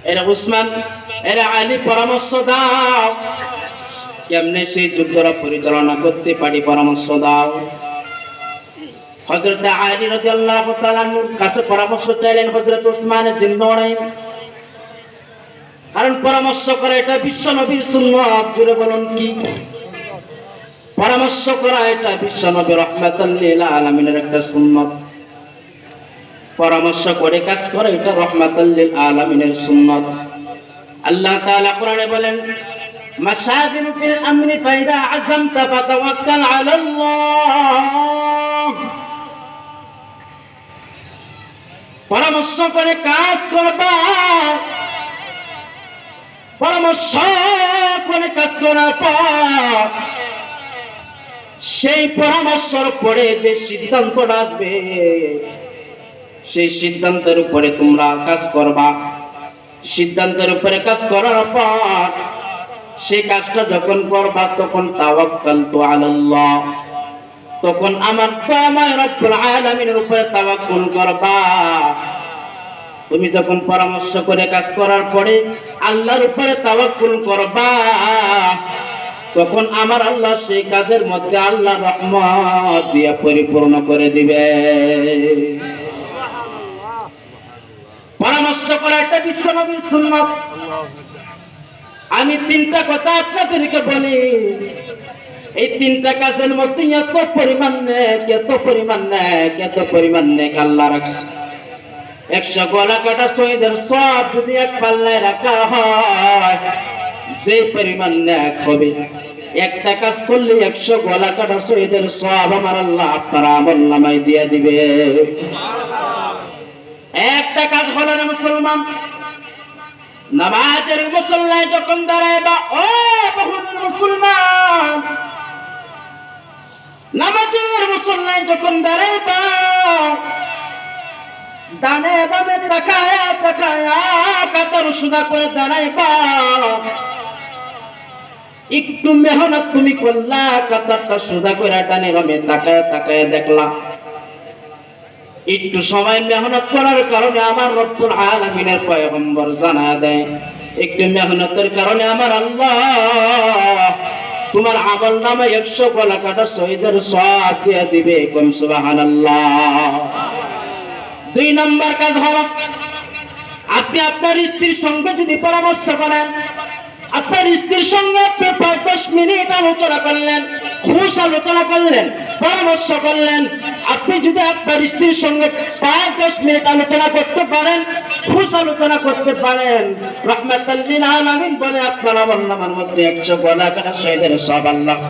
এরা উসমান, এরা আলী, পরামর্শ দাও কেমনে সেই যুদ্ধটা পরিচালনা করতে পারি, পরামর্শ দাও। হযরত আলী রাদিয়াল্লাহু তাআলার কাছে পরামর্শ চাইলেন হযরত উসমানের জিন্নাওয়ারাই, কারণ পরামর্শ করা এটা বিশ্ব নবীর সুন্নাত। জুড়ে বলুন কি? পরামর্শ করা এটা বিশ্ব নবী রাহমাতাল লিল আলামিনের একটা সুন্নাত। পরামর্শ করে কাজ করা এটা রাহমাতাল লিল আলামিনের সুন্নাত। আল্লাহ তাআলা কোরআনে বলেন, মাসাবির ফিল আমরি ফাইদা আযামতা ফাতাওয়াক্কাল আলাল্লাহ। পরামর্শ করে কাজ করবা, পরামর্শ করে কাজ করার পর সেই পরামর্শের পরে যে সিদ্ধান্তটা আসবে সেই সিদ্ধান্তের উপরে তোমরা কাজ করবা। সিদ্ধান্তের উপরে কাজ করার পর সেই কাজটা যখন করবা তখন তাওয়াক্কালতু আলাল্লাহ, তখন আমার দয়াময় রব্বুল আলামিনের উপরে তাওয়াক্কুল করবা। তুমি যখন পরামর্শ করে কাজ করার পরে আল্লাহর উপরে তাওয়াক্কুল করবা, তখন আমার আল্লাহ সেই কাজের মধ্যে আল্লাহ রহমত দিয়ে পরিপূর্ণ করে দিবে। পরামর্শ করা একটা বিশ্ব নবীর সুন্নাত। আমি তিনটা কথা আপনাদেরকে বলি, এই তিনটা কাজের মধ্যে এত পরিমাণ নেক আল্লাহ রাখছে। 100 গলা কাটা শহীদের সব যদি এক পাল্লায় রাখা হয় যে পরিমাণ নেক হবে, একটা কাজ করলে 100 গলা কাটা শহীদের সব আমার আল্লাহ আপনার আমলনামায় দিয়ে দিবে। একটা কাজ হলো না মুসলমান, নামাজের মুসল্লায় যখন দাঁড়াইবা, ও বহুদিন মুসলমান, নামাজের মুসল্লায় যখন দাঁড়াইবা, ডানে বামে তাকায়া তাকায়া কাতার সুদা করে দাঁড়াইবা। একটু মেহনত তুমি করলা, কাতারটা সুদা করে ডানে বামে তাকায়া তাকায়া দেখলা। একটু সময় মেহনত করার কারণে আমার রব্বুল আলামিনের পয়গম্বর জানায়া দেয়, একটু মেহনতের কারণে আমার আল্লাহ তোমার আমলনামায় 100 গলা কাটা শহীদের সওয়াব দিয়ে দিবে। কোন সুবহানাল্লাহ। 2 নম্বর কাজ হলো, আপনি আপনার স্ত্রীর সঙ্গে যদি পরামর্শ করেন, আপনার স্ত্রীর সঙ্গে আপনি 5-10 মিনিট আলোচনা করলেন, খুশ আলোচনা করলেন, পরামর্শ করলেন। আপনি যদি আপনার স্ত্রীর সঙ্গে 5-10 মিনিট আলোচনা করতে পারেন, খুশ আলোচনা করতে পারেন, রাহমাতাল লিল আলামিন বলে আপনার আমলনামার মধ্যে 100 গলা কাটা শহীদের সওয়াব আল্লাহ